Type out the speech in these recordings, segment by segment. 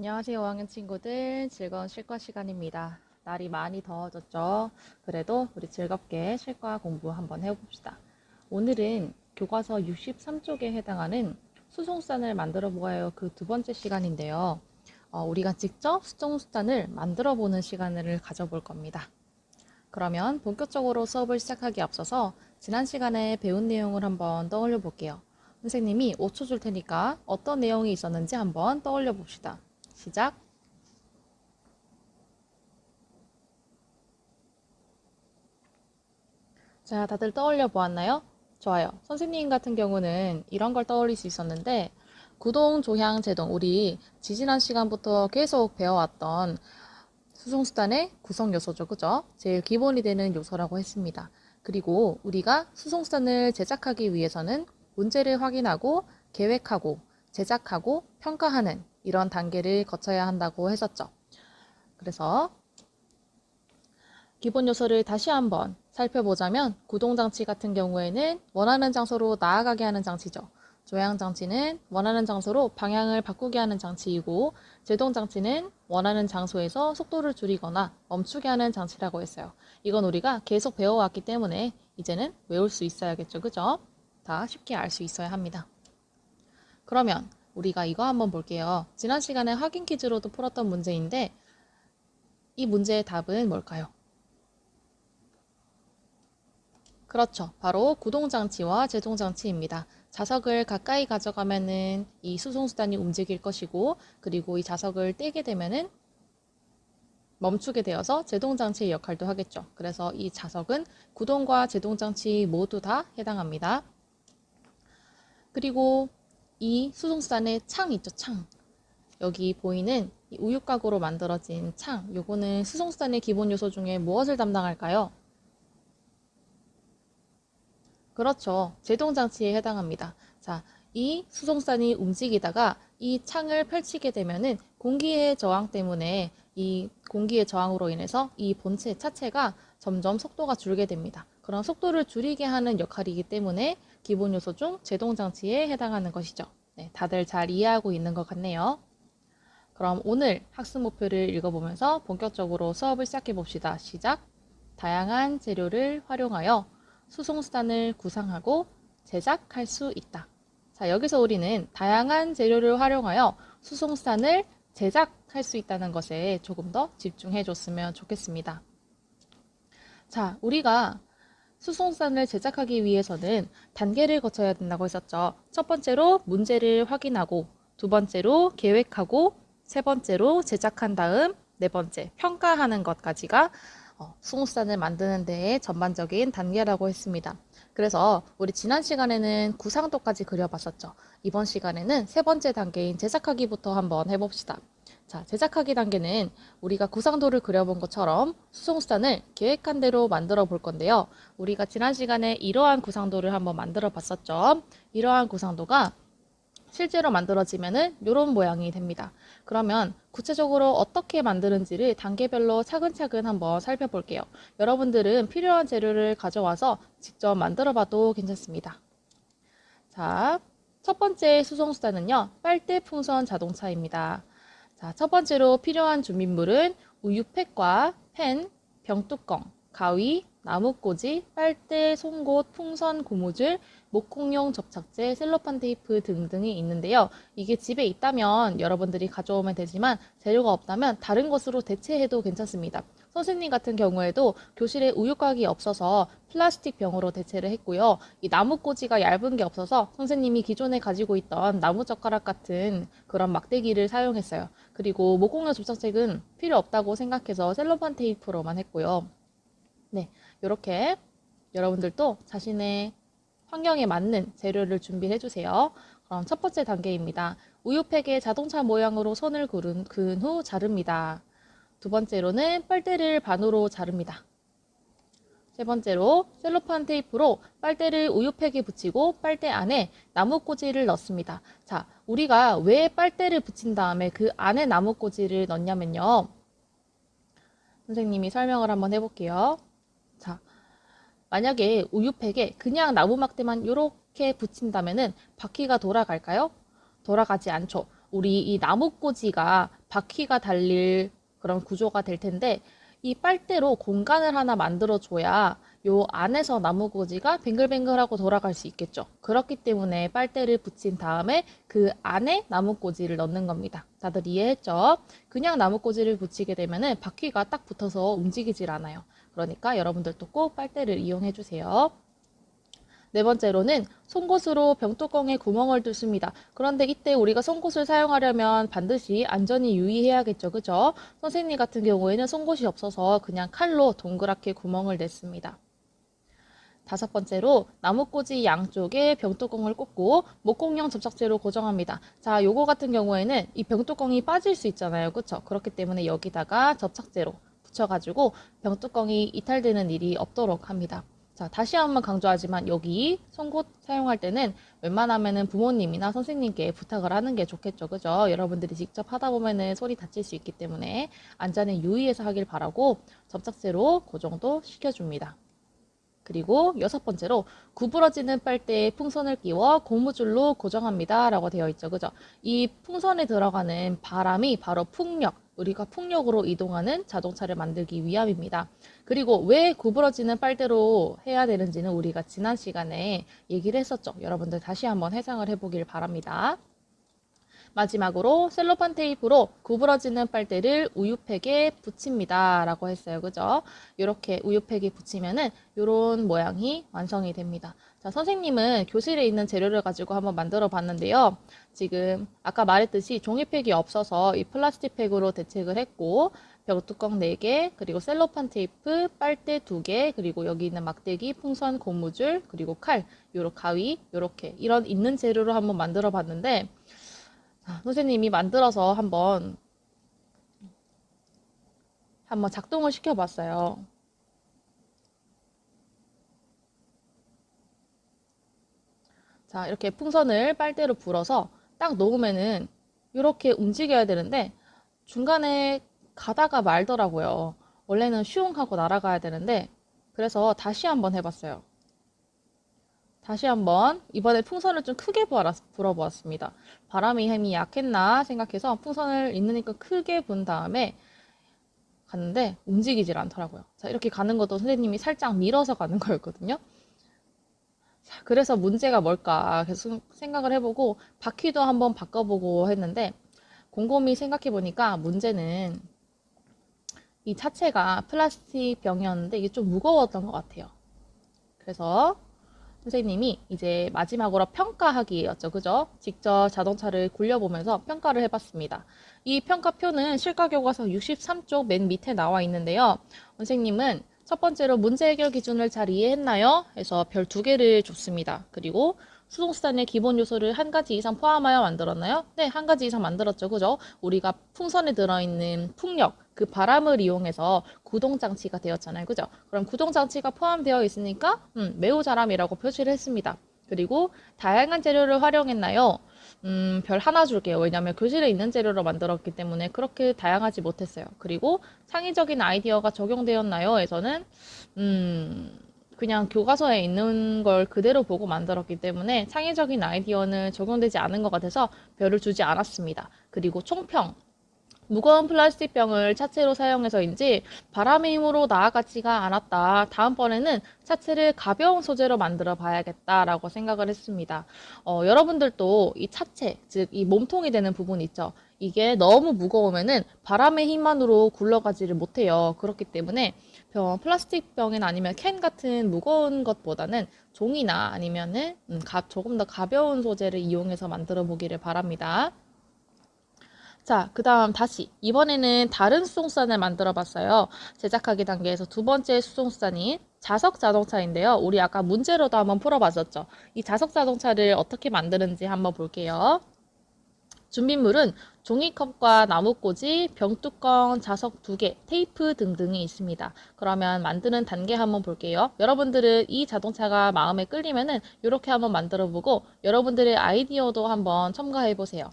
안녕하세요, 5학년 친구들. 즐거운 실과 시간입니다. 날이 많이 더워졌죠? 그래도 우리 즐겁게 실과 공부 한번 해봅시다. 오늘은 교과서 63쪽에 해당하는 수송수단을 만들어 보아요. 그 두 번째 시간인데요. 우리가 직접 수송수단을 만들어 보는 시간을 가져볼 겁니다. 그러면 본격적으로 수업을 시작하기에 앞서서 지난 시간에 배운 내용을 한번 떠올려 볼게요. 선생님이 5초 줄 테니까 어떤 내용이 있었는지 한번 떠올려 봅시다. 시작. 자, 다들 떠올려 보았나요? 좋아요. 선생님 같은 경우는 이런 걸 떠올릴 수 있었는데, 구동, 조향, 제동, 우리 지지난 시간부터 계속 배워왔던 수송수단의 구성 요소죠. 그죠? 제일 기본이 되는 요소라고 했습니다. 그리고 우리가 수송수단을 제작하기 위해서는 문제를 확인하고 계획하고 제작하고 평가하는 이런 단계를 거쳐야 한다고 했었죠. 그래서 기본 요소를 다시 한번 살펴보자면 구동장치 같은 경우에는 원하는 장소로 나아가게 하는 장치죠. 조향장치는 원하는 장소로 방향을 바꾸게 하는 장치이고 제동장치는 원하는 장소에서 속도를 줄이거나 멈추게 하는 장치라고 했어요. 이건 우리가 계속 배워왔기 때문에 이제는 외울 수 있어야겠죠. 그죠? 다 쉽게 알 수 있어야 합니다. 그러면 우리가 이거 한번 볼게요. 지난 시간에 확인 퀴즈로도 풀었던 문제인데 이 문제의 답은 뭘까요? 그렇죠. 바로 구동장치와 제동장치입니다. 자석을 가까이 가져가면은 이 수송수단이 움직일 것이고, 그리고 이 자석을 떼게 되면은 멈추게 되어서 제동장치의 역할도 하겠죠. 그래서 이 자석은 구동과 제동장치 모두 다 해당합니다. 그리고 이 수송수단의 창 있죠, 창. 여기 보이는 이 우유곽으로 만들어진 창, 요거는 수송수단의 기본 요소 중에 무엇을 담당할까요? 그렇죠. 제동장치에 해당합니다. 자, 이 수송선이 움직이다가 이 창을 펼치게 되면은 공기의 저항 때문에 이 공기의 저항으로 인해서 이 본체 차체가 점점 속도가 줄게 됩니다. 그런 속도를 줄이게 하는 역할이기 때문에 기본 요소 중 제동장치에 해당하는 것이죠. 네, 다들 잘 이해하고 있는 것 같네요. 그럼 오늘 학습 목표를 읽어보면서 본격적으로 수업을 시작해 봅시다. 시작! 다양한 재료를 활용하여 수송수단을 구상하고 제작할 수 있다. 자, 여기서 우리는 다양한 재료를 활용하여 수송수단을 제작할 수 있다는 것에 조금 더 집중해 줬으면 좋겠습니다. 자, 우리가 수송수단을 제작하기 위해서는 단계를 거쳐야 된다고 했었죠. 첫 번째로 문제를 확인하고, 두 번째로 계획하고, 세 번째로 제작한 다음, 네 번째 평가하는 것까지가 수송수단을 만드는 데의 전반적인 단계라고 했습니다. 그래서 우리 지난 시간에는 구상도까지 그려봤었죠. 이번 시간에는 세 번째 단계인 제작하기부터 한번 해봅시다. 자, 제작하기 단계는 우리가 구상도를 그려본 것처럼 수송수단을 계획한 대로 만들어 볼 건데요. 우리가 지난 시간에 이러한 구상도를 한번 만들어 봤었죠. 이러한 구상도가 실제로 만들어지면은 이런 모양이 됩니다. 그러면 구체적으로 어떻게 만드는지를 단계별로 차근차근 한번 살펴볼게요. 여러분들은 필요한 재료를 가져와서 직접 만들어 봐도 괜찮습니다. 자, 첫 번째 수송수단은요, 빨대 풍선 자동차입니다. 자, 첫 번째로 필요한 준비물은 우유팩과 펜, 병뚜껑, 가위, 나무꽂이, 빨대, 송곳, 풍선, 고무줄, 목공용 접착제, 셀로판 테이프 등등이 있는데요. 이게 집에 있다면 여러분들이 가져오면 되지만 재료가 없다면 다른 것으로 대체해도 괜찮습니다. 선생님 같은 경우에도 교실에 우유곽이 없어서 플라스틱 병으로 대체를 했고요. 이 나무꽂이가 얇은 게 없어서 선생님이 기존에 가지고 있던 나무젓가락 같은 그런 막대기를 사용했어요. 그리고 목공용 접착제는 필요 없다고 생각해서 셀로판 테이프로만 했고요. 네, 이렇게 여러분들도 자신의 환경에 맞는 재료를 준비해 주세요. 그럼 첫 번째 단계입니다. 우유팩에 자동차 모양으로 선을 그은 후 자릅니다. 두 번째로는 빨대를 반으로 자릅니다. 세 번째로 셀로판 테이프로 빨대를 우유팩에 붙이고 빨대 안에 나무꽂이를 넣습니다. 자, 우리가 왜 빨대를 붙인 다음에 그 안에 나무꽂이를 넣냐면요. 선생님이 설명을 한번 해볼게요. 자, 만약에 우유팩에 그냥 나무 막대만 이렇게 붙인다면은 바퀴가 돌아갈까요? 돌아가지 않죠. 우리 이 나뭇꽂이가 바퀴가 달릴 그런 구조가 될 텐데 이 빨대로 공간을 하나 만들어줘야 요 안에서 나뭇꽂이가 뱅글뱅글하고 돌아갈 수 있겠죠. 그렇기 때문에 빨대를 붙인 다음에 그 안에 나뭇꽂이를 넣는 겁니다. 다들 이해했죠? 그냥 나뭇꽂이를 붙이게 되면은 바퀴가 딱 붙어서 움직이질 않아요. 그러니까 여러분들도 꼭 빨대를 이용해 주세요. 네 번째로는 송곳으로 병뚜껑에 구멍을 뚫습니다. 그런데 이때 우리가 송곳을 사용하려면 반드시 안전이 유의해야겠죠. 그죠? 선생님 같은 경우에는 송곳이 없어서 그냥 칼로 동그랗게 구멍을 냈습니다. 다섯 번째로 나뭇꽂이 양쪽에 병뚜껑을 꽂고 목공용 접착제로 고정합니다. 자, 요거 같은 경우에는 이 병뚜껑이 빠질 수 있잖아요. 그쵸? 그렇기 때문에 여기다가 접착제로 붙여가지고 병뚜껑이 이탈되는 일이 없도록 합니다. 자, 다시 한번 강조하지만 여기 송곳 사용할 때는 웬만하면은 부모님이나 선생님께 부탁을 하는 게 좋겠죠. 그죠? 여러분들이 직접 하다 보면은 손이 다칠 수 있기 때문에 안전에 유의해서 하길 바라고 접착제로 고정도 시켜줍니다. 그리고 여섯 번째로 구부러지는 빨대에 풍선을 끼워 고무줄로 고정합니다. 라고 되어 있죠. 그죠? 이 풍선에 들어가는 바람이 바로 풍력, 우리가 풍력으로 이동하는 자동차를 만들기 위함입니다. 그리고 왜 구부러지는 빨대로 해야 되는지는 우리가 지난 시간에 얘기를 했었죠. 여러분들 다시 한번 해상을 해보길 바랍니다. 마지막으로 셀로판 테이프로 구부러지는 빨대를 우유팩에 붙입니다. 라고 했어요. 그죠? 이렇게 우유팩에 붙이면은 이런 모양이 완성이 됩니다. 자, 선생님은 교실에 있는 재료를 가지고 한번 만들어 봤는데요. 지금 아까 말했듯이 종이팩이 없어서 이 플라스틱 팩으로 대책을 했고 벽뚜껑 4개, 그리고 셀로판 테이프, 빨대 2개, 그리고 여기 있는 막대기, 풍선, 고무줄, 그리고 칼, 요렇게 가위, 요렇게 이런 있는 재료로 한번 만들어 봤는데 선생님이 만들어서 한번 작동을 시켜봤어요. 자, 이렇게 풍선을 빨대로 불어서 딱 놓으면은 이렇게 움직여야 되는데 중간에 가다가 말더라고요. 원래는 슝 하고 날아가야 되는데 그래서 다시 한번 해봤어요. 다시 한번 이번에 풍선을 좀 크게 불어보았습니다. 바람의 힘이 약했나 생각해서 풍선을 있으니까 크게 분 다음에 갔는데 움직이질 않더라고요. 자, 이렇게 가는 것도 선생님이 살짝 밀어서 가는 거였거든요. 자, 그래서 문제가 뭘까 계속 생각을 해보고 바퀴도 한번 바꿔보고 했는데 곰곰이 생각해보니까 문제는 이 차체가 플라스틱 병이었는데 이게 좀 무거웠던 것 같아요. 그래서 선생님이 이제 마지막으로 평가하기였죠. 그죠? 직접 자동차를 굴려보면서 평가를 해봤습니다. 이 평가표는 실가교과서 63쪽 맨 밑에 나와 있는데요. 선생님은 첫 번째로 문제 해결 기준을 잘 이해했나요? 해서 별 2개를 줬습니다. 그리고 수동수단의 기본 요소를 한 가지 이상 포함하여 만들었나요? 네, 한 가지 이상 만들었죠. 그죠? 우리가 풍선에 들어있는 풍력, 그 바람을 이용해서 구동장치가 되었잖아요. 그죠? 그럼 구동장치가 포함되어 있으니까 매우 잘함이라고 표시를 했습니다. 그리고 다양한 재료를 활용했나요? 별 하나 줄게요. 왜냐하면 교실에 있는 재료로 만들었기 때문에 그렇게 다양하지 못했어요. 그리고 창의적인 아이디어가 적용되었나요? 에서는 그냥 교과서에 있는 걸 그대로 보고 만들었기 때문에 창의적인 아이디어는 적용되지 않은 것 같아서 별을 주지 않았습니다. 그리고 총평. 무거운 플라스틱 병을 차체로 사용해서인지 바람의 힘으로 나아가지가 않았다. 다음번에는 차체를 가벼운 소재로 만들어 봐야겠다라고 생각을 했습니다. 여러분들도 이 차체, 즉 이 몸통이 되는 부분 있죠. 이게 너무 무거우면은 바람의 힘만으로 굴러가지를 못해요. 그렇기 때문에 플라스틱 병이나 아니면 캔 같은 무거운 것보다는 종이나 아니면은 조금 더 가벼운 소재를 이용해서 만들어 보기를 바랍니다. 자, 그 다음 다시 이번에는 다른 수송선을 만들어 봤어요. 제작하기 단계에서 두 번째 수송선인 자석 자동차인데요. 우리 아까 문제로도 한번 풀어봤었죠. 이 자석 자동차를 어떻게 만드는지 한번 볼게요. 준비물은 종이컵과 나뭇꽂이, 병뚜껑, 자석 2개, 테이프 등등이 있습니다. 그러면 만드는 단계 한번 볼게요. 여러분들은 이 자동차가 마음에 끌리면은 이렇게 한번 만들어 보고 여러분들의 아이디어도 한번 첨가해 보세요.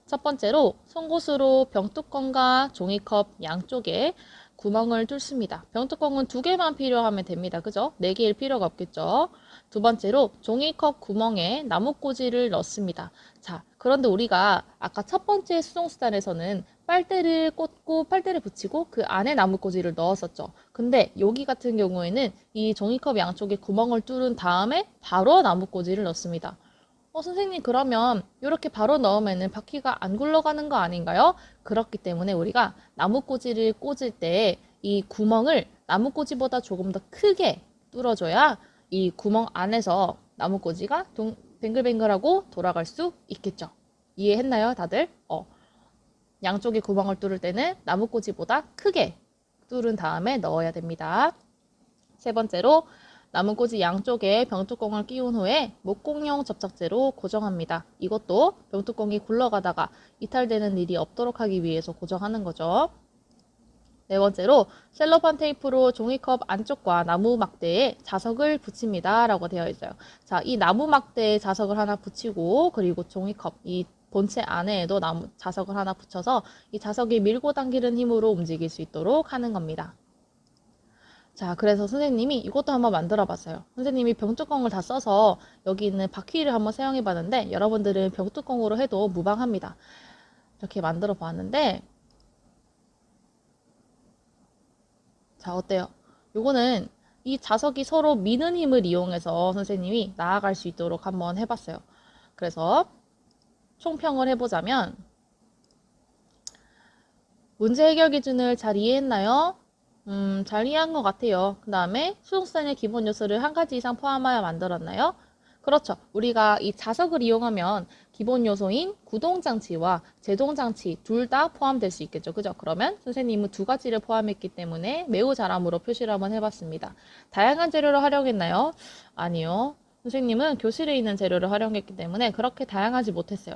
첫 번째로 송곳으로 병뚜껑과 종이컵 양쪽에 구멍을 뚫습니다. 병뚜껑은 2개만 필요하면 됩니다. 그죠? 4개일 필요가 없겠죠? 두 번째로 종이컵 구멍에 나뭇꽂이를 넣습니다. 자, 그런데 우리가 아까 첫 번째 수송수단에서는 빨대를 꽂고 빨대를 붙이고 그 안에 나뭇꽂이를 넣었었죠. 근데 여기 같은 경우에는 이 종이컵 양쪽에 구멍을 뚫은 다음에 바로 나뭇꽂이를 넣습니다. 선생님, 그러면 이렇게 바로 넣으면은 바퀴가 안 굴러가는 거 아닌가요? 그렇기 때문에 우리가 나뭇꽂이를 꽂을 때 이 구멍을 나뭇꽂이보다 조금 더 크게 뚫어줘야 이 구멍 안에서 나뭇꽂이가 뱅글뱅글하고 돌아갈 수 있겠죠. 이해했나요, 다들? 양쪽에 구멍을 뚫을 때는 나뭇꽂이보다 크게 뚫은 다음에 넣어야 됩니다. 세 번째로 나뭇꽂이 양쪽에 병뚜껑을 끼운 후에 목공용 접착제로 고정합니다. 이것도 병뚜껑이 굴러가다가 이탈되는 일이 없도록 하기 위해서 고정하는 거죠. 네 번째로 셀로판 테이프로 종이컵 안쪽과 나무 막대에 자석을 붙입니다. 라고 되어 있어요. 자, 이 나무 막대에 자석을 하나 붙이고 그리고 종이컵, 이 본체 안에에도 자석을 하나 붙여서 이 자석이 밀고 당기는 힘으로 움직일 수 있도록 하는 겁니다. 자, 그래서 선생님이 이것도 한번 만들어 봤어요. 선생님이 병뚜껑을 다 써서 여기 있는 바퀴를 한번 사용해 봤는데 여러분들은 병뚜껑으로 해도 무방합니다. 이렇게 만들어 봤는데 자, 어때요? 요거는 이 자석이 서로 미는 힘을 이용해서 선생님이 나아갈 수 있도록 한번 해봤어요. 그래서 총평을 해보자면 문제 해결 기준을 잘 이해했나요? 잘 이해한 것 같아요. 그 다음에 수동수단의 기본 요소를 한 가지 이상 포함하여 만들었나요? 그렇죠. 우리가 이 자석을 이용하면 기본 요소인 구동장치와 제동장치 둘 다 포함될 수 있겠죠. 그죠? 그러면 선생님은 두 가지를 포함했기 때문에 매우 잘함으로 표시를 한번 해봤습니다. 다양한 재료를 활용했나요? 아니요. 선생님은 교실에 있는 재료를 활용했기 때문에 그렇게 다양하지 못했어요.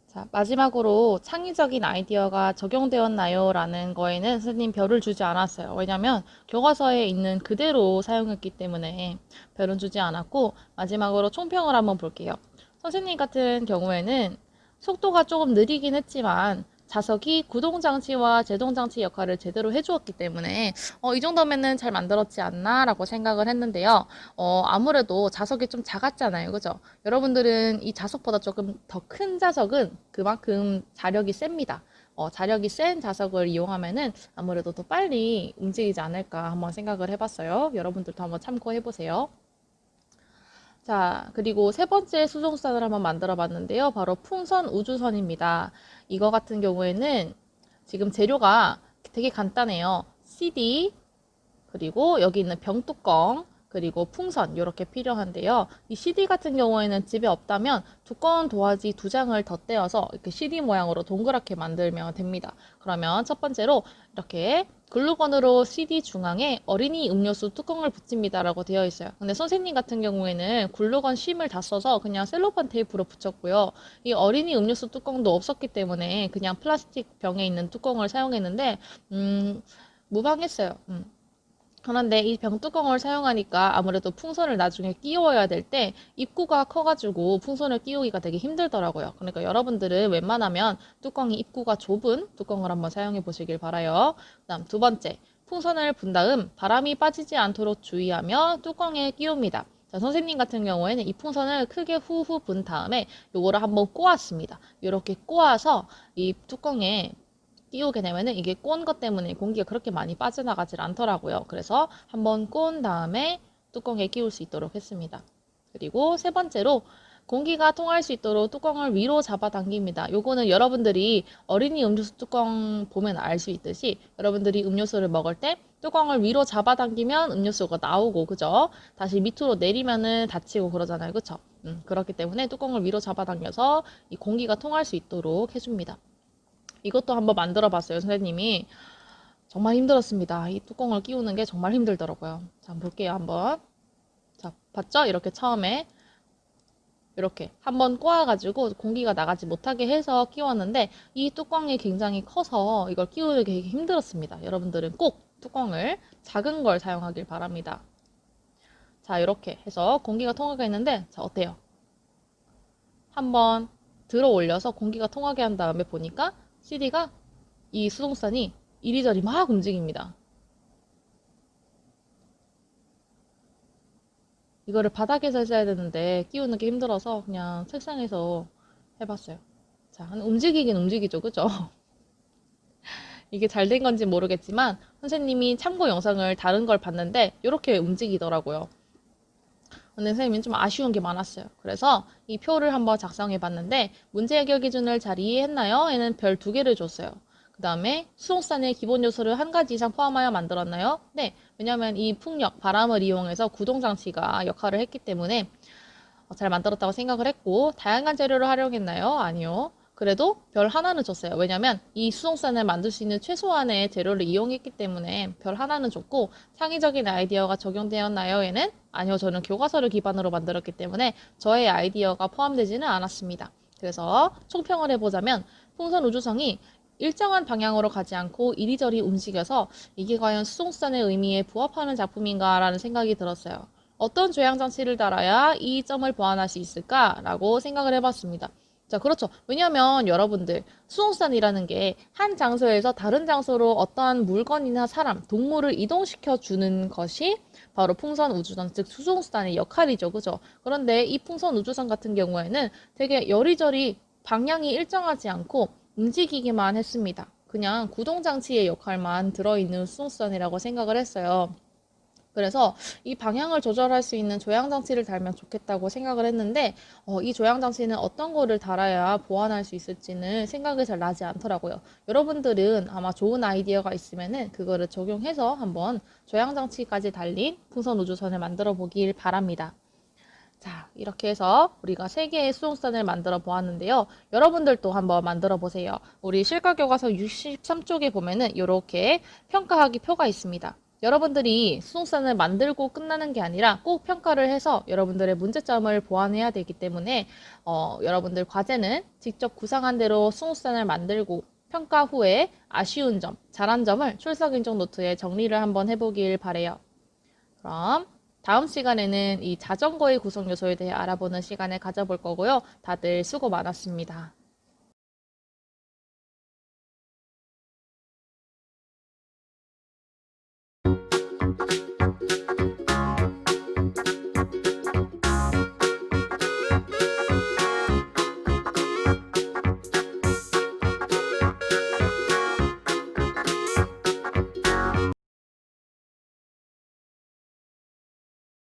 자, 마지막으로 창의적인 아이디어가 적용되었나요? 라는 거에는 선생님 별을 주지 않았어요. 왜냐면 교과서에 있는 그대로 사용했기 때문에 별은 주지 않았고 마지막으로 총평을 한번 볼게요. 선생님 같은 경우에는 속도가 조금 느리긴 했지만 자석이 구동장치와 제동장치 역할을 제대로 해주었기 때문에 이 정도면은 잘 만들었지 않나 라고 생각을 했는데요. 아무래도 자석이 좀 작았잖아요. 그죠? 여러분들은 이 자석보다 조금 더 큰 자석은 그만큼 자력이 셉니다. 자력이 센 자석을 이용하면은 아무래도 더 빨리 움직이지 않을까 한번 생각을 해봤어요. 여러분들도 한번 참고해보세요. 자, 그리고 세 번째 수송선을 한번 만들어 봤는데요. 바로 풍선 우주선입니다. 이거 같은 경우에는 지금 재료가 되게 간단해요. CD, 그리고 여기 있는 병뚜껑, 그리고 풍선 이렇게 필요한데요. 이 CD 같은 경우에는 집에 없다면 두꺼운 도화지 두 장을 덧대어서 이렇게 CD 모양으로 동그랗게 만들면 됩니다. 그러면 첫 번째로 이렇게 글루건으로 CD 중앙에 어린이 음료수 뚜껑을 붙입니다라고 되어 있어요. 근데 선생님 같은 경우에는 글루건 심을 다 써서 그냥 셀로판 테이프로 붙였고요. 이 어린이 음료수 뚜껑도 없었기 때문에 그냥 플라스틱 병에 있는 뚜껑을 사용했는데 무방했어요. 그런데 이 병뚜껑을 사용하니까 아무래도 풍선을 나중에 끼워야 될 때 입구가 커가지고 풍선을 끼우기가 되게 힘들더라고요. 그러니까 여러분들은 웬만하면 뚜껑이 입구가 좁은 뚜껑을 한번 사용해 보시길 바라요. 그다음 두 번째, 풍선을 분 다음 바람이 빠지지 않도록 주의하며 뚜껑에 끼웁니다. 자, 선생님 같은 경우에는 이 풍선을 크게 후후 분 다음에 요거를 한번 꼬았습니다. 이렇게 꼬아서 이 뚜껑에 끼우게 되면은 이게 꼰 것 때문에 공기가 그렇게 많이 빠져나가질 않더라고요. 그래서 한번 꼰 다음에 뚜껑에 끼울 수 있도록 했습니다. 그리고 세 번째로 공기가 통할 수 있도록 뚜껑을 위로 잡아당깁니다. 요거는 여러분들이 어린이 음료수 뚜껑 보면 알 수 있듯이 여러분들이 음료수를 먹을 때 뚜껑을 위로 잡아당기면 음료수가 나오고, 그죠? 다시 밑으로 내리면은 닫히고 그러잖아요. 그쵸? 그렇기 때문에 뚜껑을 위로 잡아당겨서 이 공기가 통할 수 있도록 해줍니다. 이것도 한번 만들어 봤어요, 선생님이. 정말 힘들었습니다. 이 뚜껑을 끼우는 게 정말 힘들더라고요. 자, 한번 볼게요, 한번. 자, 봤죠? 이렇게 처음에 이렇게 한번 꼬아가지고 공기가 나가지 못하게 해서 끼웠는데 이 뚜껑이 굉장히 커서 이걸 끼우기 되게 힘들었습니다. 여러분들은 꼭 뚜껑을 작은 걸 사용하길 바랍니다. 자, 이렇게 해서 공기가 통하게 했는데 자, 어때요? 한번 들어 올려서 공기가 통하게 한 다음에 보니까 CD가 이 수동선이 이리저리 막 움직입니다. 이거를 바닥에서 했어야 되는데 끼우는 게 힘들어서 그냥 책상에서 해봤어요. 자, 움직이긴 움직이죠. 그죠? 이게 잘 된 건지 모르겠지만 선생님이 참고 영상을 다른 걸 봤는데 이렇게 움직이더라고요. 근데 선생님은 좀 아쉬운 게 많았어요. 그래서 이 표를 한번 작성해 봤는데 문제 해결 기준을 잘 이해했나요? 에는 별 2개를 줬어요. 그 다음에 수송산의 기본 요소를 한 가지 이상 포함하여 만들었나요? 네. 왜냐하면 이 풍력, 바람을 이용해서 구동장치가 역할을 했기 때문에 잘 만들었다고 생각을 했고 다양한 재료를 활용했나요? 아니요. 그래도 별 하나는 줬어요. 왜냐면 이 수송산을 만들 수 있는 최소한의 재료를 이용했기 때문에 별 하나는 줬고 창의적인 아이디어가 적용되었나요? 에는 아니요. 저는 교과서를 기반으로 만들었기 때문에 저의 아이디어가 포함되지는 않았습니다. 그래서 총평을 해보자면 풍선 우주성이 일정한 방향으로 가지 않고 이리저리 움직여서 이게 과연 수송산의 의미에 부합하는 작품인가라는 생각이 들었어요. 어떤 조향 장치를 달아야 이 점을 보완할 수 있을까라고 생각을 해봤습니다. 자, 그렇죠. 왜냐하면 여러분들 수송산이라는 게 한 장소에서 다른 장소로 어떠한 물건이나 사람, 동물을 이동시켜 주는 것이 바로 풍선 우주선, 즉 수송산의 역할이죠. 그죠? 그런데 이 풍선 우주선 같은 경우에는 되게 여리저리 방향이 일정하지 않고 움직이기만 했습니다. 그냥 구동장치의 역할만 들어있는 수송선이라고 생각을 했어요. 그래서 이 방향을 조절할 수 있는 조향장치를 달면 좋겠다고 생각을 했는데 이 조향장치는 어떤 거를 달아야 보완할 수 있을지는 생각이 잘 나지 않더라고요. 여러분들은 아마 좋은 아이디어가 있으면은 그거를 적용해서 한번 조향장치까지 달린 풍선 우주선을 만들어 보길 바랍니다. 자, 이렇게 해서 우리가 3개의 수송선을 만들어 보았는데요. 여러분들도 한번 만들어 보세요. 우리 실과교과서 63쪽에 보면은 이렇게 평가하기 표가 있습니다. 여러분들이 수송선을 만들고 끝나는 게 아니라 꼭 평가를 해서 여러분들의 문제점을 보완해야 되기 때문에 여러분들 과제는 직접 구상한 대로 수송선을 만들고 평가 후에 아쉬운 점, 잘한 점을 출석 인정 노트에 정리를 한번 해보길 바래요. 그럼 다음 시간에는 이 자전거의 구성 요소에 대해 알아보는 시간을 가져볼 거고요. 다들 수고 많았습니다.